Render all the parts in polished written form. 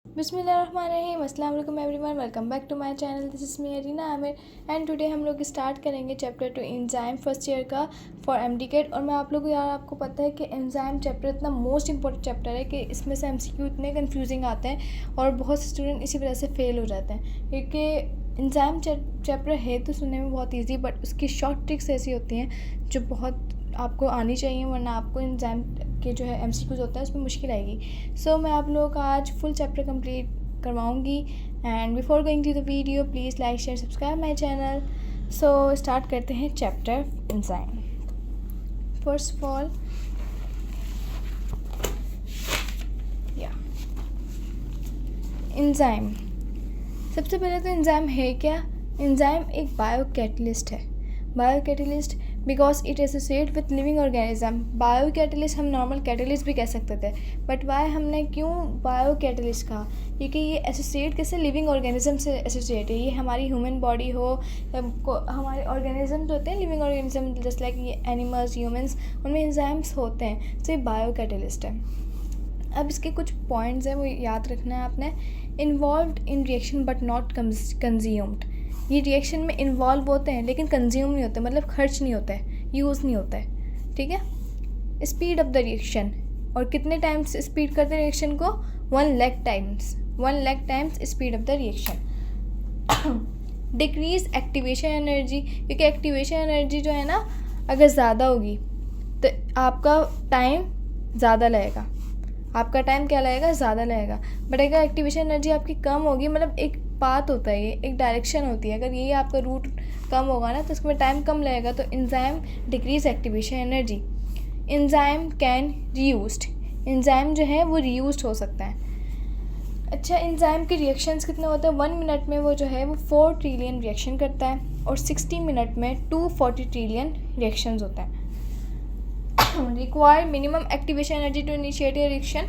बिस्मिल्लाहिर्रहमानिर्रहीम। अस्सलाम वालेकुम everyone, welcome back to my channel. This is me Areena Aamir and today हम लोग स्टार्ट करेंगे चैप्टर 2 एंजाइम फर्स्ट ईयर का फॉर एमडीकेट। और मैं आप लोगों को आपको पता है कि एंजाइम चैप्टर इतना मोस्ट इंपॉर्टेंट चैप्टर है कि इसमें से एमसीक्यू इतने कंफ्यूजिंग आते हैं और बहुत से स्टूडेंट इसी वजह से फेल हो जाते हैं, क्योंकि एंजाइम चैप्टर है तो सुनने में बहुत ईजी, बट उसकी शॉर्ट ट्रिक्स ऐसी होती हैं जो बहुत आपको आनी चाहिए, वरना आपको एग्ज़ाम के जो है एमसीक्यूज़ होते हैं उसमें मुश्किल आएगी। सो मैं आप लोगों का आज फुल चैप्टर कंप्लीट करवाऊंगी। And before going to the video please like share subscribe my channel. So start करते हैं chapter enzyme. First of all enzyme, सबसे पहले तो एंजाइम है क्या? एंजाइम एक बायो कैटलिस्ट है। Biocatalyst because it associate with living organism. Biocatalyst हम नॉर्मल कैटलिस्ट भी कह सकते थे, बट वाई हमने क्यों बायो कैटलिस्ट कहा? क्योंकि ये एसोसिएट कैसे लिविंग ऑर्गेनिज्म से एसोसिएट है। ये हमारी ह्यूमन बॉडी हो, हमारे ऑर्गेनिज्म होते हैं लिविंग ऑर्गेनिज्म जस्ट लाइक ये एनिमल्स, ह्यूमंस, उनमें एंजाइम्स होते हैं, तो ये बायो कैटलिस्ट है। अब इसके कुछ पॉइंट्स हैं वो याद रखना है आपने। Involved in reaction but not consumed. ये रिएक्शन में इन्वॉल्व होते हैं लेकिन कंज्यूम नहीं होते, मतलब खर्च नहीं होता है, यूज़ नहीं होता है, ठीक है। स्पीड ऑफ द रिएक्शन, और कितने टाइम्स स्पीड करते हैं रिएक्शन को? 1 lakh times speed of the reaction. Decrease activation energy, क्योंकि एक्टिवेशन एनर्जी जो है ना अगर ज़्यादा होगी तो आपका टाइम ज़्यादा लगेगा, आपका टाइम क्या लगेगा? ज़्यादा लगेगा। बट अगर एक्टिवेशन एनर्जी आपकी कम होगी, मतलब एक पाथ होता है, ये एक डायरेक्शन होती है, अगर ये आपका रूट कम होगा ना तो उसमें टाइम कम लगेगा, तो enzyme decrease activation energy. Enzyme can reused, enzyme जो है वो रीयूज्ड हो सकता है। अच्छा, एंजाइम के रिएक्शंस कितने होते हैं? 1 मिनट में वो जो है वो 4 ट्रिलियन रिएक्शन करता है, और 60 मिनट में 240 ट्रिलियन रिएक्शंस होता है। Require minimum activation energy to initiate a reaction,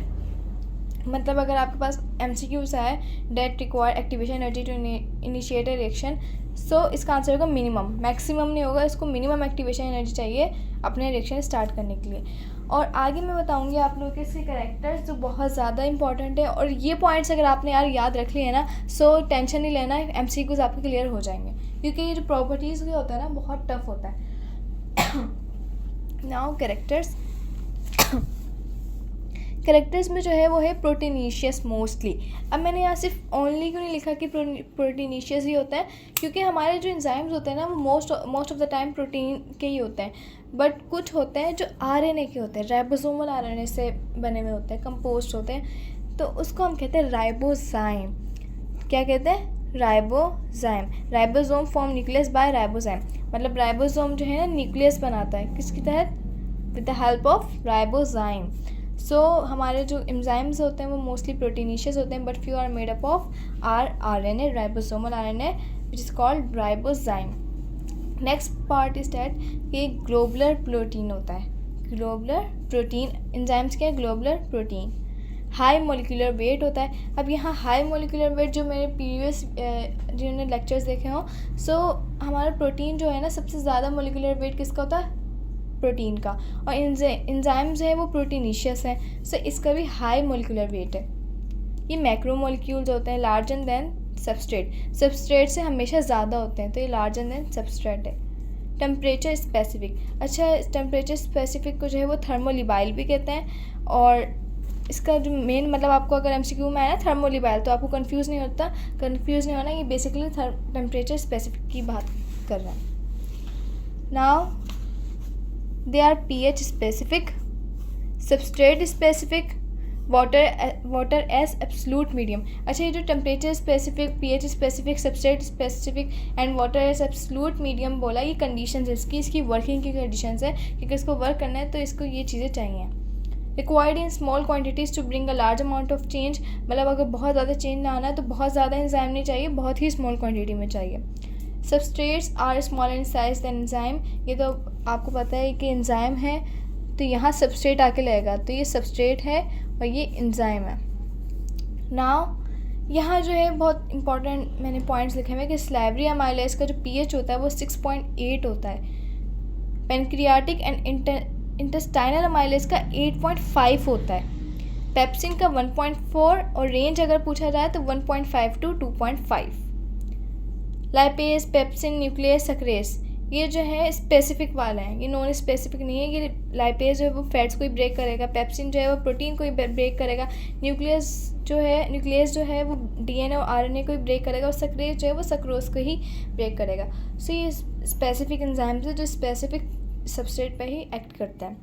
मतलब अगर आपके पास एमसीक्यूज़ है that require activation energy to initiate a reaction, so इसका आंसर होगा मिनिमम। मैक्सिमम नहीं होगा, इसको मिनिमम एक्टिवेशन एनर्जी चाहिए अपने रिएक्शन स्टार्ट करने के लिए। और आगे मैं बताऊंगी आप लोगों के इसके कैरेक्टर्स जो बहुत ज़्यादा इंपॉर्टेंट है, और ये पॉइंट्स अगर आपने यार याद रख लिए ना, सो टेंशन नहीं लेना, एमसीक्यूज़ आपके क्लियर हो जाएंगे, क्योंकि ये जो प्रॉपर्टीज़ के होता है ना बहुत टफ होता है। नाउ कैरेक्टर्स में जो है वो है प्रोटीनीशियस मोस्टली। अब मैंने यहाँ सिर्फ ओनली क्यों नहीं लिखा कि प्रोटीनीशियस ही होता है, क्योंकि हमारे जो एंजाइम्स होते हैं ना वो most of the time protein के ही होते हैं, बट कुछ होते हैं जो आरएनए के होते हैं, राइबोसोमल आरएनए से बने हुए होते हैं, कंपोस्ट होते हैं, तो उसको हम कहते हैं राइबोजाइम। क्या कहते हैं? Ribozyme. Ribosome form nucleus by ribozyme, मतलब राइबोसोम जो है ना न्यूक्लियस बनाता है, किसके तहत? With the help of ribozyme. So हमारे जो एंजाइम्स होते हैं वो मोस्टली प्रोटीनीशियस होते हैं, but few are made up of RNA, ribosomal RNA which is called ribozyme. Next part is that कि ग्लोबुलर प्रोटीन होता है। ग्लोबुलर प्रोटीन एंजाइम्स क्या है? Globular protein. High molecular weight होता है। अब यहाँ हाई मोलिकुलर वेट जो मेरे प्रीवियस जिन्होंने लेक्चर्स देखे हों, सो हमारा प्रोटीन जो है ना सबसे ज़्यादा मोलिकुलर वेट किसका होता है? प्रोटीन का। और एंजाइम्स है वो प्रोटीनीशियस है, सो इसका भी हाई मोलिकुलर वेट है। ये मैक्रोमोलिक्यूल्स होते हैं, लार्जर देन सबस्ट्रेट। सबस्ट्रेट से हमेशा ज़्यादा होते हैं, तो ये लार्जर देन सबस्ट्रेट है। टेम्परेचर स्पेसिफिक, अच्छा टेम्परेचर स्पेसिफिक को जो है वो थर्मोलिबाइल भी कहते हैं, और इसका जो मेन मतलब आपको अगर एमसीक्यू में आया ना थर्मोलिबाइल, तो आपको कंफ्यूज नहीं होना, ये बेसिकली टेम्परेचर स्पेसिफिक की बात कर रहा है। Now they are pH specific, substrate specific, water as absolute medium. अच्छा, ये जो temperature specific, pH specific, substrate specific and water as absolute medium बोला, ये कंडीशंस है इसकी वर्किंग की कंडीशंस है, क्योंकि इसको वर्क करना है तो इसको ये चीज़ें चाहिए। Required in small quantities to bring a large amount of change, मतलब अगर बहुत ज़्यादा चेंज ना आना है तो बहुत ज़्यादा एंजाइम नहीं चाहिए, बहुत ही स्मॉल क्वान्टिटी में चाहिए। Substrates are small in size than enzyme, ये तो आपको पता है कि एंजाइम है तो यहाँ सबस्ट्रेट आके लगेगा, तो ये सबस्ट्रेट है और ये एंजाइम है। नाउ यहाँ जो है बहुत इंपॉर्टेंट मैंने पॉइंट्स लिखे हुए हैं कि स्लाइवरी अमाइलेज का जो pH होता है वो 6.8 होता है। पेनक्रियाटिक एंड इंटेस्टाइनल अमाइलेज का 8.5 होता है। पेप्सिन का 1.4 और रेंज अगर पूछा जाए तो 1.5 to 2.5। Lipase, pepsin, nucleus, sucrase, ये जो है स्पेसिफिक वाला है, ये नॉन स्पेसिफिक नहीं है। ये लाइपेज जो है वो फैट्स को ही ब्रेक करेगा, पेप्सिन जो है वो प्रोटीन को ही ब्रेक करेगा, न्यूक्लियस जो है वो डीएनए और आरएनए को ही ब्रेक करेगा, और सक्रेज जो है वो सक्रोज को ही ब्रेक करेगा। सो ये स्पेसिफिक एंजाइम्स है जो स्पेसिफिक सबस्ट्रेट पे ही एक्ट करता है।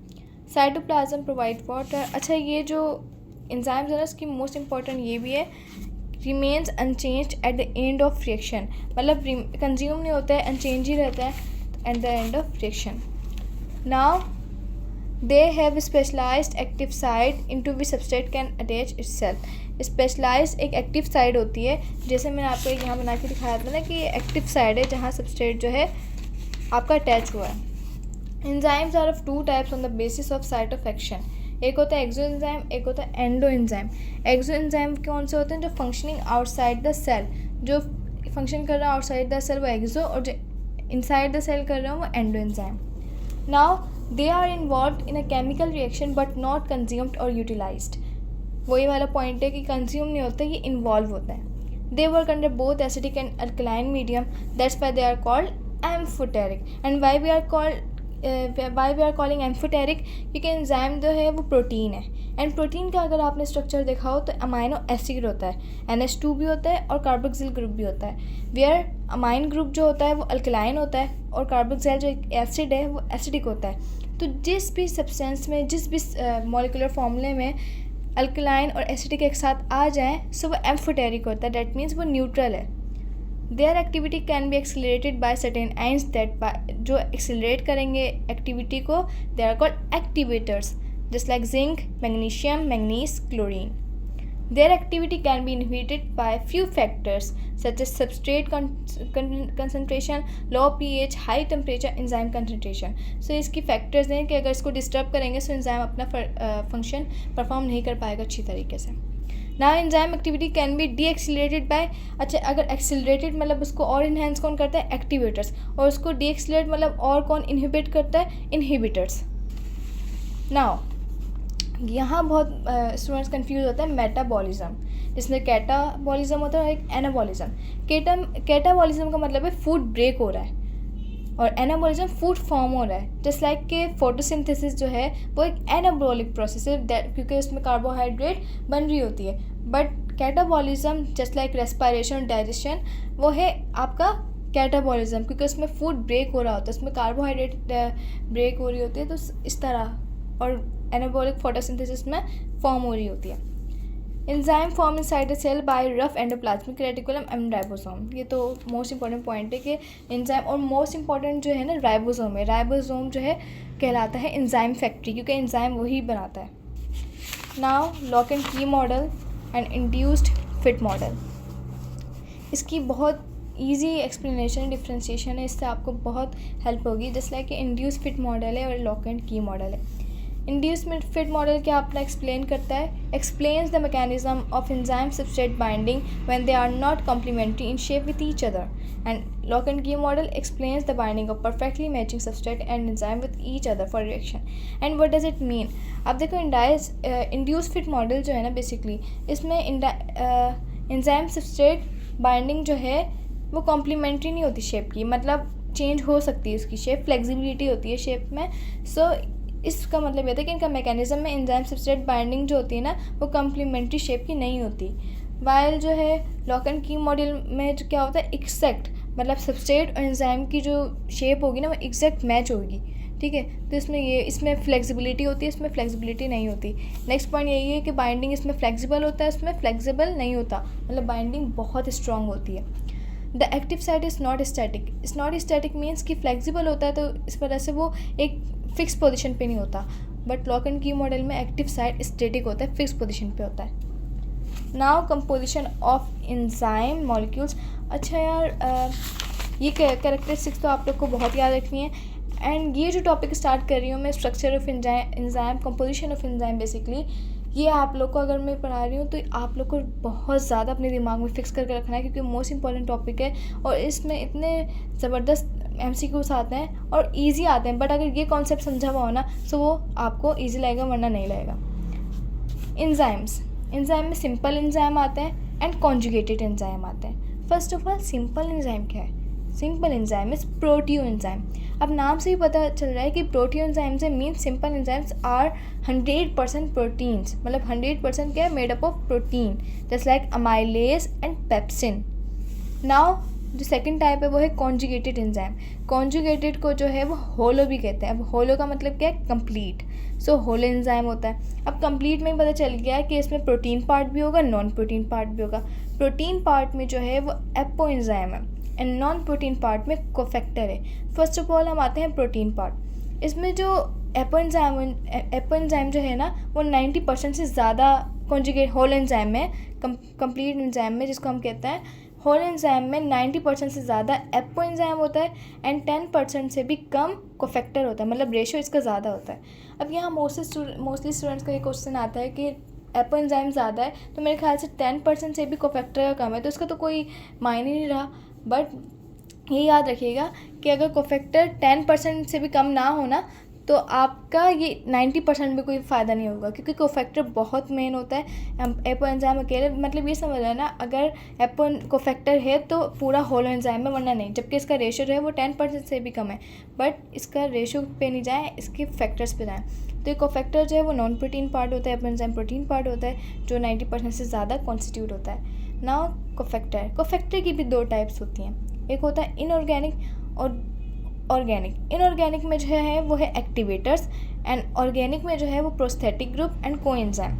Cytoplasm provide water. अच्छा, ये जो एंजाइम्स है ना, इसकी मोस्ट इंपॉर्टेंट ये भी है, remains unchanged at the end of reaction, मतलब कंज्यूम नहीं होता है, अनचेंज ही रहता है at the end of reaction. Now they have specialised active site into which substrate can attach itself. Specialised एक एक्टिव साइट होती है, जैसे मैंने आपको यहाँ बना के दिखाया था ना कि ये एक्टिव साइट है जहाँ सबस्ट्रेट जो है आपका अटैच हुआ है। Enzymes are of two types on the basis of site of action. एक होता है एक्सो एंजाइम, एक होता है एंडो एंजाइम। एक्सो एंजाइम कौन से होते हैं? जो फंक्शनिंग आउटसाइड द सेल, जो फंक्शन कर रहा है आउटसाइड द सेल वो एक्सो, और जो इनसाइड द सेल कर रहा है वो endoenzyme. Now they are involve in a chemical reaction but not consumed और यूटिलाइज्ड। वही वाला पॉइंट है कि कंज्यूम नहीं होता, ये इन्वॉल्व होता है। They work under both acidic and alkaline medium, that's why they are called amphoteric. And why we are calling amphoteric, क्योंकि एंजाइम जो है वो प्रोटीन है, एंड प्रोटीन का अगर आपने स्ट्रक्चर देखा हो तो अमाइनो एसिड होता है, NH2 भी होता है और कार्बोक्सिल ग्रुप भी होता है। वेयर अमाइन ग्रुप जो होता है वो अल्कलाइन होता है और कार्बोक्सिल जो एसिड है वो एसिडिक होता है। तो जिस भी सब्सटेंस में, जिस भी मॉलिक्यूलर फॉर्मूले में अल्कलाइन और एसिडिक एक साथ आ जाएँ सो वो एम्फोटेरिक होता है, डैट मीन्स वो न्यूट्रल है। Their activity can be accelerated by certain ions that जो एक्सिलरेट करेंगे एक्टिविटी को, they are called activators, just like zinc, magnesium, manganese, chlorine. Their activity can be inhibited by few factors such as substrate concentration, low pH, high temperature, enzyme concentration. So इसकी factors हैं कि अगर इसको disturb करेंगे so enzyme अपना function perform नहीं कर पाएगा अच्छी तरीके से। ना enzyme activity can be de accelerated by, अच्छा अगर एक्सिलरेटेड मतलब उसको और इन्हेंस कौन करता है? एक्टिवेटर्स, और उसको डी एक्सिलरेट मतलब और कौन इनहिबिट करता है? इनहिबिटर्स। नाउ यहाँ बहुत स्टूडेंट्स कंफ्यूज होता है मेटाबॉलिज्म, जिसमें कैटाबॉलिज्म होता है और एक एनाबॉलिज्म। कैटाबॉलिज्म का मतलब है फूड ब्रेक हो रहा है, और एनाबॉलिज्म फूड फॉर्म हो रहा है। जस्ट लाइक कि फोटोसिंथेसिस जो है वो एक एनाबॉलिक प्रोसेस है, क्योंकि उसमें कार्बोहाइड्रेट बन रही होती है। But catabolism just like respiration, digestion, वो है आपका कैटाबॉलिज्म, क्योंकि उसमें फूड ब्रेक हो रहा होता है, उसमें कार्बोहाइड्रेट ब्रेक हो रही होती है, तो इस तरह। और एनाबॉलिक फोटोसिंथेसिस में फॉर्म हो रही होती है। Enzyme form inside the cell by rough endoplasmic reticulum and ribosome. ये तो मोस्ट इंपॉर्टेंट पॉइंट है कि एंजाइम, और मोस्ट इंपॉर्टेंट जो है ना राइबोसोम है। राइबोसोम जो है कहलाता है एंजाइम फैक्ट्री, क्योंकि एंजाइम वही बनाता है। Now lock and key model and induced fit model. इसकी बहुत ईजी एक्सप्लेनेशन, डिफ्रेंशिएशन है, इससे आपको बहुत हेल्प होगी। Just like induced fit model है और लॉक एंड की मॉडल है। इंड्यूस्ड फिट मॉडल क्या अपना एक्सप्लेन करता है? Explains the mechanism of enzyme substrate binding when they are not complementary in shape with each other, and lock and key model explains the binding of perfectly matching substrate and enzyme with each other for reaction. And what does it mean? अब देखो induced fit model जो है ना, basically इसमें enzyme substrate binding जो है वो complementary नहीं होती शेप की, मतलब चेंज हो सकती है इसकी शेप, फ्लेक्सिबिलिटी होती है शेप में। सो इसका मतलब ये था कि इनका मैकेनिज्म में एंजाइम सबस्ट्रेट बाइंडिंग जो होती है ना वो कम्प्लीमेंट्री शेप की नहीं होती। वाइल जो है लॉक एंड की मॉडल में जो क्या होता है, एग्जैक्ट मतलब सबस्ट्रेट और एंजाइम की जो शेप होगी ना वो एग्जैक्ट मैच होगी, ठीक है। तो इसमें फ्लेक्सिबिलिटी होती है, इसमें फ्लेक्सिबिलिटी नहीं होती। नेक्स्ट पॉइंट यही है कि बाइंडिंग इसमें फ्लेक्सिबल होता है, इसमें फ्लेक्सिबल नहीं होता, मतलब बाइंडिंग बहुत स्ट्रांग होती है। The active site is not static. Is not static means कि फ्लेक्सिबल होता है, तो इस वजह से वो एक फिक्स पोजीशन पे नहीं होता। But lock and key model में एक्टिव साइट स्टैटिक होता है, फिक्स पोजीशन पे होता है। Now composition of enzyme molecules. अच्छा यार, ये कैरेक्टरिस्टिक्स तो आप लोग को बहुत याद रखनी है। एंड ये जो टॉपिक स्टार्ट कर रही हूँ मैं, structure of enzyme, composition of enzyme, basically ये आप लोग को अगर मैं पढ़ा रही हूँ तो आप लोग को बहुत ज़्यादा अपने दिमाग में फिक्स करके रखना है, क्योंकि मोस्ट इंपॉर्टेंट टॉपिक है और इसमें इतने ज़बरदस्त MCQs आते हैं और इजी आते हैं। बट अगर ये कॉन्सेप्ट समझा हुआ हो ना तो वो आपको ईजी लगेगा, वरना नहीं लगेगा। एंजाइम में सिंपल एंजाइम आते हैं एंड कॉन्जुगेटेड एंजाइम आते हैं। First of all simple enzyme क्या है? Simple enzyme is proteo enzyme. अब नाम से ही पता चल रहा है कि प्रोटियो एंजाइम से mean simple enzymes are 100% proteins, मतलब 100% क्या है, made up of protein, just like amylase and pepsin. Now जो सेकंड टाइप है वो है कॉन्जुगेटेड एंजाइम। कॉन्जुगेटेड को जो है वो होलो भी कहते हैं। अब होलो का मतलब क्या है? कंप्लीट। सो होलो एंजाइम होता है। अब कंप्लीट में पता चल गया कि इसमें प्रोटीन पार्ट भी होगा, नॉन प्रोटीन पार्ट भी होगा। प्रोटीन पार्ट में जो है वो एपो एंजाइम है एंड नॉन प्रोटीन पार्ट में कोफैक्टर है। फर्स्ट ऑफ ऑल हम आते हैं प्रोटीन पार्ट। इसमें जो एपो एंजाइम जो है ना वो 90% से ज़्यादा कॉन्जुगेट होल एंजाइम में, कंप्लीट एंजाइम में जिसको हम कहते हैं होल एंजाइम में 90% से ज़्यादा एपो एंजाइम होता है एंड 10% से भी कम कोफैक्टर होता है, मतलब रेशियो इसका ज़्यादा होता है। अब यहाँ मोस्टली स्टूडेंट्स का ये क्वेश्चन आता है कि एपो एंजाइम ज़्यादा है तो मेरे ख्याल से 10% से भी कोफैक्टर का कम है, तो इसका तो कोई मायने नहीं रहा। बट ये याद रखिएगा कि अगर कोफैक्टर 10% से भी कम ना हो ना तो आपका ये 90% में कोई फ़ायदा नहीं होगा, क्योंकि कोफैक्टर बहुत मेन होता है। एपो एंजाइम अकेले, मतलब ये समझ लेना अगर एपो कोफैक्टर है तो पूरा होलो एंजाइम में, वरना नहीं। जबकि इसका रेशियो जो है वो 10% से भी कम है, बट इसका रेशियो पे नहीं जाए, इसके फैक्टर्स पे जाएँ। तो ये कोफैक्टर जो है वो नॉन प्रोटीन पार्ट होता है, एपो एंजाइम प्रोटीन पार्ट होता है जो 90% से ज़्यादा कॉन्स्टिट्यूट होता है। नाउ कोफैक्टर की भी दो टाइप्स होती हैं, एक होता है इनऑर्गेनिक और ऑर्गेनिक। इनऑर्गेनिक में जो है वो है एक्टिवेटर्स एंड ऑर्गेनिक में जो है वो प्रोस्थेटिक ग्रुप एंड कोएंजाइम।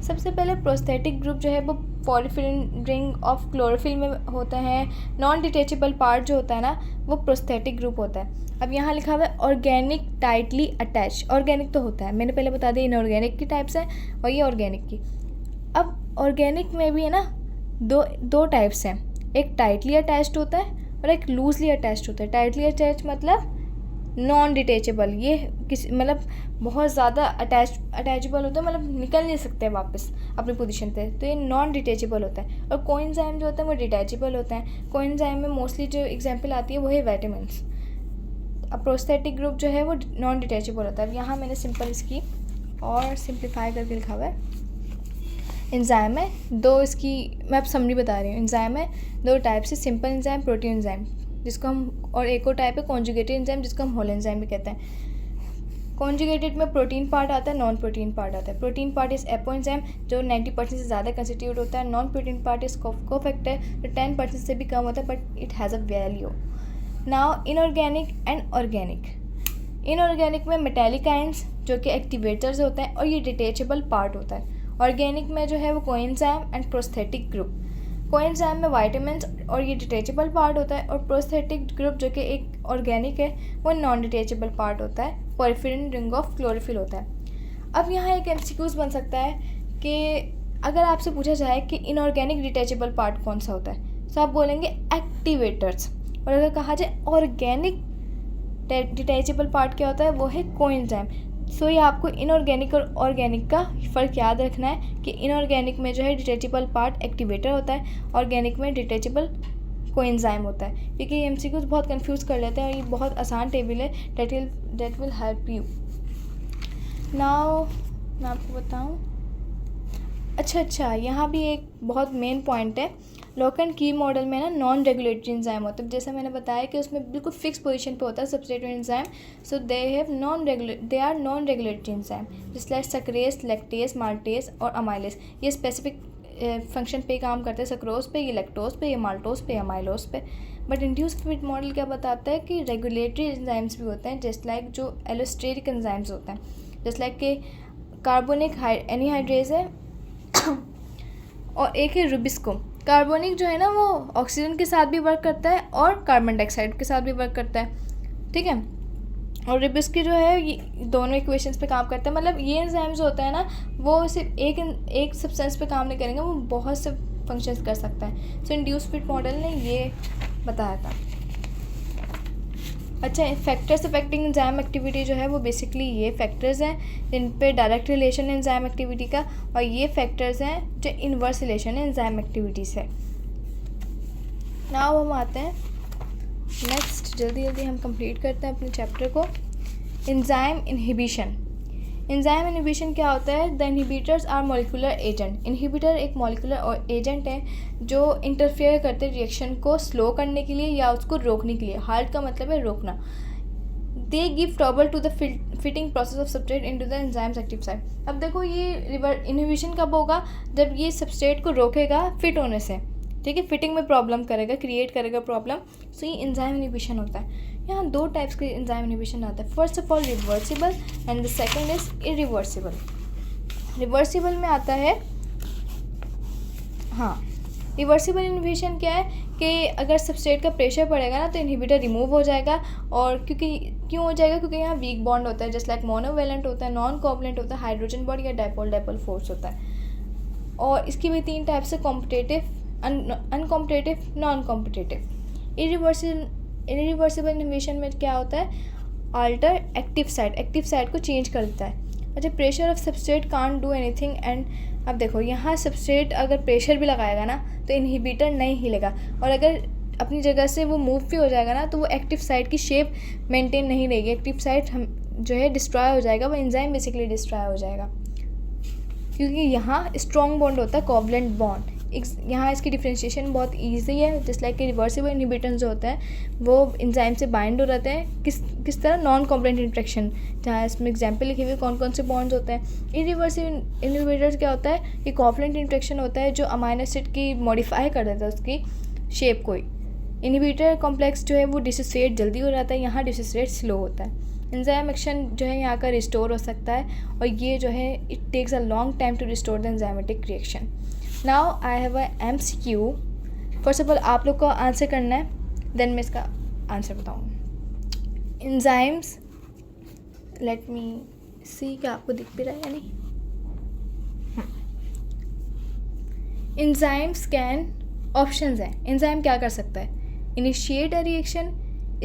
सबसे पहले प्रोस्थेटिक ग्रुप जो है वो पॉलीफिलिन रिंग ऑफ क्लोरोफिल में होता है। नॉन डिटेचेबल पार्ट जो होता है ना वो प्रोस्थेटिक ग्रुप होता है। अब यहाँ लिखा हुआ है ऑर्गेनिक टाइटली अटैच। ऑर्गेनिक तो होता है, मैंने पहले बता दिया इनऑर्गेनिक की टाइप्स हैं और ये ऑर्गेनिक की। अब ऑर्गेनिक में भी है ना दो टाइप्स हैं, एक टाइटली अटैच्ड होता है और एक लूजली अटैच्ड होता है। टाइटली अटैच मतलब नॉन डिटेचेबल, ये किसी मतलब बहुत ज़्यादा अटैचेबल होता है, मतलब निकल नहीं सकते वापस अपनी पोजीशन पे, तो ये नॉन डिटेचेबल होता है। और कोएंजाइम जो होता है वो डिटैचेबल होता है। कोएंजाइम में मोस्टली जो एग्जांपल आती है वो है विटामिन्स। अब प्रोस्थेटिक ग्रुप जो है वो नॉन डिटैचेबल होता है। यहाँ मैंने सिंपल इसकी और सिंप्लीफाई करके लिखा हुआ है। एंजाइम है दो, इसकी मैं अब समरी बता रही हूँ। एंजाइम है दो टाइप से, सिंपल एंजाइम, प्रोटीन एंजाइम जिसको हम, और एक और टाइप है कॉन्जुगेटेड एंजाइम जिसको हम होल एंजाइम भी कहते हैं। कॉन्जुगेटेड में प्रोटीन पार्ट आता है, नॉन प्रोटीन पार्ट आता है। प्रोटीन पार्ट इस एपो एंजाइम जो 90% से ज़्यादा कंस्टिट्यूट होता है। नॉन प्रोटीन पार्ट इस कोफैक्टर जो 10% से भी कम होता है but it has a value. Now inorganic and organic. Inorganic में मेटेलिक आयंस जो कि एक्टिवेटर्स होते हैं और ये डिटेचेबल पार्ट होता है। ऑर्गेनिक में जो है वो coenzyme and prosthetic group. Coenzyme में विटामिन्स और ये डिटेचेबल पार्ट होता है, और प्रोस्थेटिक ग्रुप जो कि एक ऑर्गेनिक है वो नॉन डिटेचेबल पार्ट होता है, पॉलीफिलिन रिंग ऑफ क्लोरोफिल होता है। अब यहाँ एक एमसीक्यूज बन सकता है कि अगर आपसे पूछा जाए कि इनऑर्गेनिक डिटेचेबल पार्ट कौन सा होता है तो आप बोलेंगे एक्टिवेटर्स, और अगर कहा जाए ऑर्गेनिक डिटेचेबल पार्ट क्या होता है वो है कोएंजाइम। सो ये आपको इनऑर्गेनिक और ऑर्गेनिक का फ़र्क याद रखना है कि इनऑर्गेनिक में जो है डिटेचेबल पार्ट एक्टिवेटर होता है, ऑर्गेनिक में डिटेचेबल कोएंजाइम होता है। क्योंकि ये एमसीक्यूज बहुत कंफ्यूज कर लेते हैं और ये बहुत आसान टेबल है, that will help you. Now मैं आपको बताऊँ, अच्छा यहाँ भी एक बहुत मेन पॉइंट है। लॉक एंड की मॉडल में ना नॉन रेगुलेटरी एंजाइम होता है, जैसे मैंने बताया कि उसमें बिल्कुल फिक्स पोजीशन पे होता है substitute enzyme. So they are non regulatory enzyme just like sucrase, lactase, maltase और अमाइलेज। ये स्पेसिफिक फंक्शन पे काम करते हैं, सक्रोज पे, ये लैक्टोज पे, ये माल्टोज पे, अमाइलोज पे। बट इंड्यूस्ड फीड मॉडल क्या बताता है कि रेगुलेटरी एंजाइम्स भी होते हैं, जस्ट लाइक जो एलोस्टेरिक एंजाइम्स होते हैं, जस्ट लाइक के कार्बोनिक एनहाइड्रेज है और एक है रुबिस्को। कार्बोनिक जो है ना वो ऑक्सीजन के साथ भी वर्क करता है और कार्बन डाइऑक्साइड के साथ भी वर्क करता है, ठीक है। और रुबिस्को जो है ये दोनों इक्वेशंस पे काम करता है। मतलब ये एंजाइम्स होता है ना वो सिर्फ एक सब्सटेंस पे काम नहीं करेंगे, वो बहुत से फंक्शंस कर सकता है। सो इंड्यूस्ड फीड मॉडल ने ये बताया था। अच्छा, फैक्टर्स अफेक्टिंग एंजाइम एक्टिविटी जो है वो बेसिकली ये फैक्टर्स हैं जिन पे डायरेक्ट रिलेशन है एंजाइम एक्टिविटी का, और ये फैक्टर्स हैं जो इन्वर्स रिलेशन है एंजाइम एक्टिविटी से। नाउ हम आते हैं नेक्स्ट, जल्दी हम कंप्लीट करते हैं अपने चैप्टर को। Enzyme inhibition. एंजाइम इनहिबिशन क्या होता है? The inhibitors are molecular agent. Inhibitor एक मॉलिक्यूलर एजेंट है जो इंटरफेयर करते हैं रिएक्शन को स्लो करने के लिए या उसको रोकने के लिए। हाल्ट का मतलब है रोकना। They give trouble to the fitting process of substrate into the enzyme's active site. अब देखो ये इनहिबिशन कब होगा? जब ये सब्सट्रेट को रोकेगा फिट होने से, ठीक है, फिटिंग में प्रॉब्लम करेगा, क्रिएट करेगा प्रॉब्लम। सो ये एंजाइम इनहिबिशन होता है। यहाँ दो टाइप्स के एंजाइम इनहिबिशन आता है। First of all reversible and the second is irreversible. Reversible में आता है, हाँ, रिवर्सिबल इनहिबिशन क्या है कि अगर सबस्ट्रेट का प्रेशर पड़ेगा ना तो इनहिबिटर रिमूव हो जाएगा। और क्यों हो जाएगा? क्योंकि यहाँ वीक बॉन्ड होता है, जस्ट लाइक मोनोवेलेंट होता है, नॉन कोवलेंट होता है, हाइड्रोजन बॉन्ड या डाइपोल फोर्स होता है। और इसकी भी तीन टाइप्स है, competitive, uncompetitive, non competitive. Irreversible inhibition में क्या होता है? अल्टर एक्टिव साइट को चेंज करता है। अच्छा, pressure of substrate can't do anything and, अब देखो यहाँ सबस्ट्रेट अगर प्रेशर भी लगाएगा ना तो इनहिबिटर नहीं हिलेगा, और अगर अपनी जगह से वो मूव भी हो जाएगा ना तो वो एक्टिव साइट की शेप मेंटेन नहीं रहेगी। एक्टिव साइट हम जो है डिस्ट्रॉय हो जाएगा, वो एंजाइम बेसिकली डिस्ट्रॉय हो जाएगा, क्योंकि यहाँ स्ट्रॉन्ग बॉन्ड होता है, कोवलेंट बॉन्ड। यहाँ इसकी डिफ्रेंशिएशन बहुत ईजी है। जस्ट लाइक कि रिवर्सिबल इनहिबिटर जो होता है वो एंजाइम से बाइंड हो रहते हैं। किस तरह? नॉन कोवलेंट इंटरेक्शन, जहाँ इसमें एग्जाम्पल लिखे हुए कौन कौन से बॉन्ड्स होते हैं। इरिवर्सिबल इनहिबिटर्स क्या होता है? ये कोवलेंट इंटरेक्शन होता है जो अमाइनो एसिड की मॉडिफाई कर देता है उसकी शेप को। इनहिबिटर कॉम्प्लेक्स जो है वो डिसोसिएट जल्दी हो जाता है, यहाँ डिसोसिएट स्लो होता है। एंजाइम एक्शन जो है यहाँ का रिस्टोर हो सकता है, और ये जो है it takes a long time to restore the enzymatic reaction. Now I have a MCQ। First of all आप लोग को आंसर करना है, देन मैं इसका आंसर बताऊँगी। एंजाइम्स, लेट मी सी क्या आपको दिख भी रहा है या नहीं। एंजाइम्स कैन, ऑप्शंस हैं, एंजाइम क्या कर सकता है? Initiate a reaction,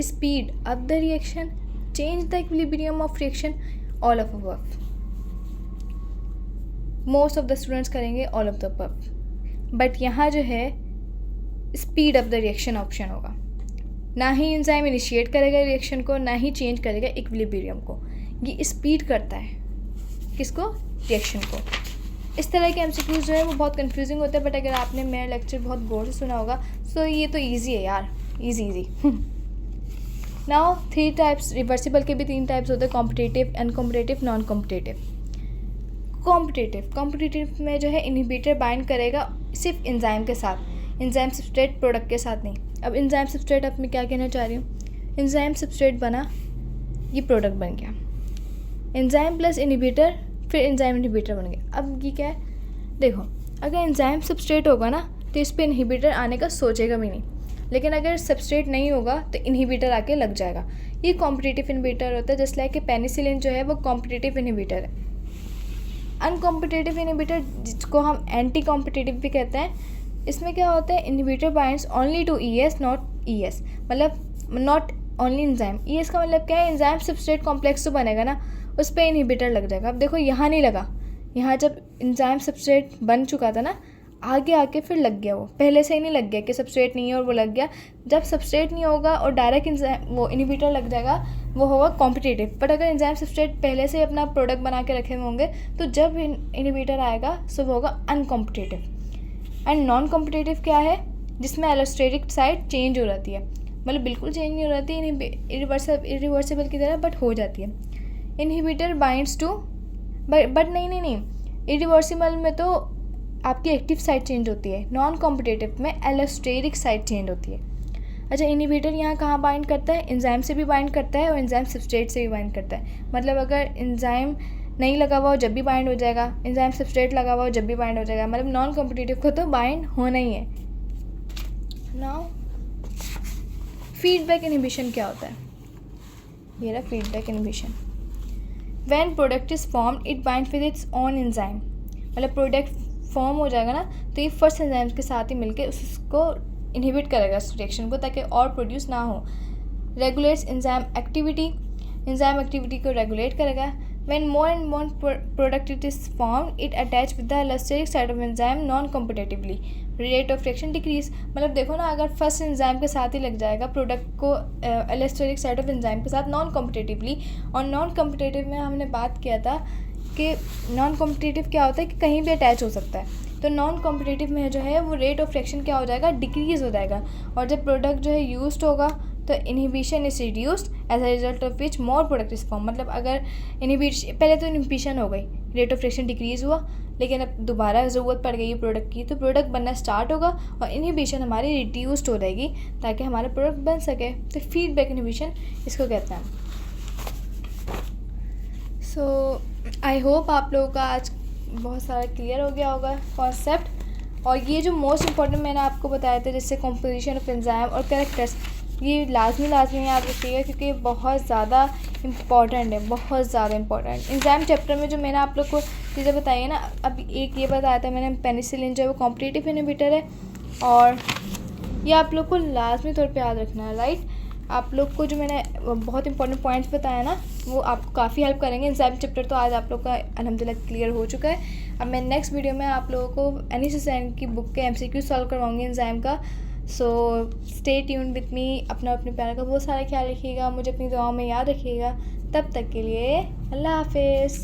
speed up the reaction, change the equilibrium of reaction, all of above. Most of the students करेंगे all of the above, but यहाँ जो है speed up the reaction option होगा। ना ही एंजाइम इनिशिएट करेगा reaction को, ना ही चेंज करेगा इक्विलिब्रियम को, ये स्पीड करता है। किसको? रिएक्शन को। इस तरह के MCQs जो है वो बहुत कंफ्यूजिंग होते हैं, बट अगर आपने मेरा लेक्चर बहुत गौर से सुना होगा तो ये तो ईजी है यार, ईजी। नाउ 3 टाइप्स, रिवर्सिबल के भी 3 टाइप्स होते हैं, competitive, uncompetitive, non competitive. Competitive में जो है इनहिबिटर बाइंड करेगा सिर्फ एंजाइम के साथ, एंजाइम सबस्ट्रेट प्रोडक्ट के साथ नहीं। अब एंजाइम सबस्ट्रेट, अब मैं क्या कहना चाह रही हूँ, एंजाइम सबस्ट्रेट बना, ये प्रोडक्ट बन गया, एंजाइम प्लस इनहिबिटर, फिर एंजाइम इनहिबिटर बन गया। अब ये क्या है? देखो, अगर एंजाइम सबस्ट्रेट होगा ना तो इस पर इनहिबिटर आने का सोचेगा भी नहीं, लेकिन अगर सबस्ट्रेट नहीं होगा तो इनहिबिटर आके लग जाएगा। ये कॉम्पिटिटिव इनहिबिटर होता है, जस्ट लाइक कि पेनिसिलिन जो है वो कॉम्पिटिटिव इनहिबिटर है। अनकॉम्पिटिटिव इनहिबिटर, जिसको हम एंटी कॉम्पिटिटिव भी कहते हैं, इसमें क्या होता है? Inhibitor binds only to ES not ES, मतलब नॉट ओनली एंजाइम। ES का मतलब क्या है? एंजाइम सबस्ट्रेट कॉम्प्लेक्स जो बनेगा ना उस पर इनहिबिटर लग जाएगा। अब देखो यहाँ नहीं लगा, यहाँ जब एंजाइम सबस्ट्रेट बन चुका था ना, आगे आके फिर लग गया, वो पहले से ही नहीं लग गया कि सबस्ट्रेट नहीं है और वो लग गया। जब सबस्ट्रेट नहीं होगा और डायरेक्ट एंजाइम वो इनहिबिटर लग जाएगा, वो होगा कॉम्पिटिटिव। बट अगर एंजाइम सबस्ट्रेट पहले से अपना प्रोडक्ट बना के रखे हुए होंगे तो जब इनहिबिटर आएगा सो वो होगा अनकॉम्पिटिटिव। एंड नॉन कॉम्पिटिटिव क्या है? जिसमें एलोस्टेरिक साइट चेंज हो जाती है, मतलब बिल्कुल चेंज नहीं हो जाती, इरिवर्सिबल की तरह, बट हो जाती है। इनहिबिटर बाइंड्स टू, बट नहीं, इरिवर्सिबल में तो आपकी एक्टिव साइट चेंज होती है, नॉन कॉम्पिटिटिव में एलोस्टेरिक साइट चेंज होती है। अच्छा, इनहिबिटर यहाँ कहाँ बाइंड करता है? एंजाइम से भी बाइंड करता है और एंजाइम सबस्ट्रेट से भी बाइंड करता है। मतलब अगर एंजाइम नहीं लगा हुआ हो जब भी बाइंड हो जाएगा, एंजाइम सबस्ट्रेट लगा हुआ हो जब भी बाइंड हो जाएगा, मतलब नॉन कॉम्पिटिटिव को तो बाइंड होना ही है। नाउ फीडबैक इनहिबिशन क्या होता है? ये रहा feedback inhibition. When product is formed it bind with its own enzyme, मतलब प्रोडक्ट फॉर्म हो जाएगा ना तो ये फर्स्ट एंजाइम के साथ ही मिलके उसको इनहिबिट करेगा उस रिएक्शन को, ताकि और प्रोड्यूस ना हो। रेगुलेट्स एंजाइम एक्टिविटी को रेगुलेट करेगा। When more and more product it is formed it attach with the allosteric side of enzyme non competitively, rate of reaction decrease. मतलब देखो ना, अगर फर्स्ट एंजाइम के साथ ही लग जाएगा प्रोडक्ट को एलोस्टेरिक साइड ऑफ एंजाइम के साथ नॉन कॉम्पिटिटिवली, और नॉन कॉम्पिटिटिव में हमने बात किया था कि नॉन कॉम्पिटिटिव क्या होता है कि कहीं भी अटैच हो सकता है। तो नॉन कॉम्पिटिटिव में जो है वो रेट ऑफ रिएक्शन क्या हो जाएगा, डिक्रीज़ हो जाएगा। और जब प्रोडक्ट जो है यूज्ड होगा तो inhibition is reduced as a result of which more product is form. मतलब अगर इनहिबिशन, पहले तो इनहिबिशन हो गई, रेट ऑफ रिएक्शन डिक्रीज़ हुआ, लेकिन अब दोबारा ज़रूरत पड़ गई प्रोडक्ट की, तो प्रोडक्ट बनना स्टार्ट होगा और इनहिबिशन हमारी रिड्यूस्ड हो जाएगी ताकि हमारा प्रोडक्ट बन सके। तो फीडबैक इनहिबिशन इसको कहते हैं। सो आई होप आप लोगों का आज बहुत सारा क्लियर हो गया होगा कॉन्सेप्ट। और ये जो मोस्ट इम्पॉर्टेंट मैंने आपको बताया था, जैसे कॉम्पोजिशन ऑफ एंजाइम और कैरेक्टर्स, ये लाजमी याद रखिएगा क्योंकि ये बहुत ज़्यादा इम्पॉर्टेंट है, बहुत ज़्यादा इम्पॉर्टेंट। एंजाइम चैप्टर में जो मैंने आप लोग को चीज़ें बताई है ना, अब एक ये बताया था मैंने, पेनिसिलिन जो है वो कॉम्पिटिटिव इनहिबिटर है, और ये आप लोग को लाजमी तौर पे याद रखना है, राइट। आप लोग को जो मैंने बहुत इंपॉर्टेंट पॉइंट्स बताया ना, वो आपको काफ़ी हेल्प करेंगे। एंजाइम चैप्टर तो आज आप लोग का अल्हम्दुलिल्लाह क्लियर हो चुका है। अब मैं नेक्स्ट वीडियो में आप लोगों को NSSN की बुक के MCQ सॉल्व करवाऊँगी एंजाइम का। So stay tuned with me. अपने प्यार का बहुत सारा ख्याल रखिएगा, मुझे अपनी दुआओं में याद रखिएगा। तब तक के लिए अल्लाह हाफिज़।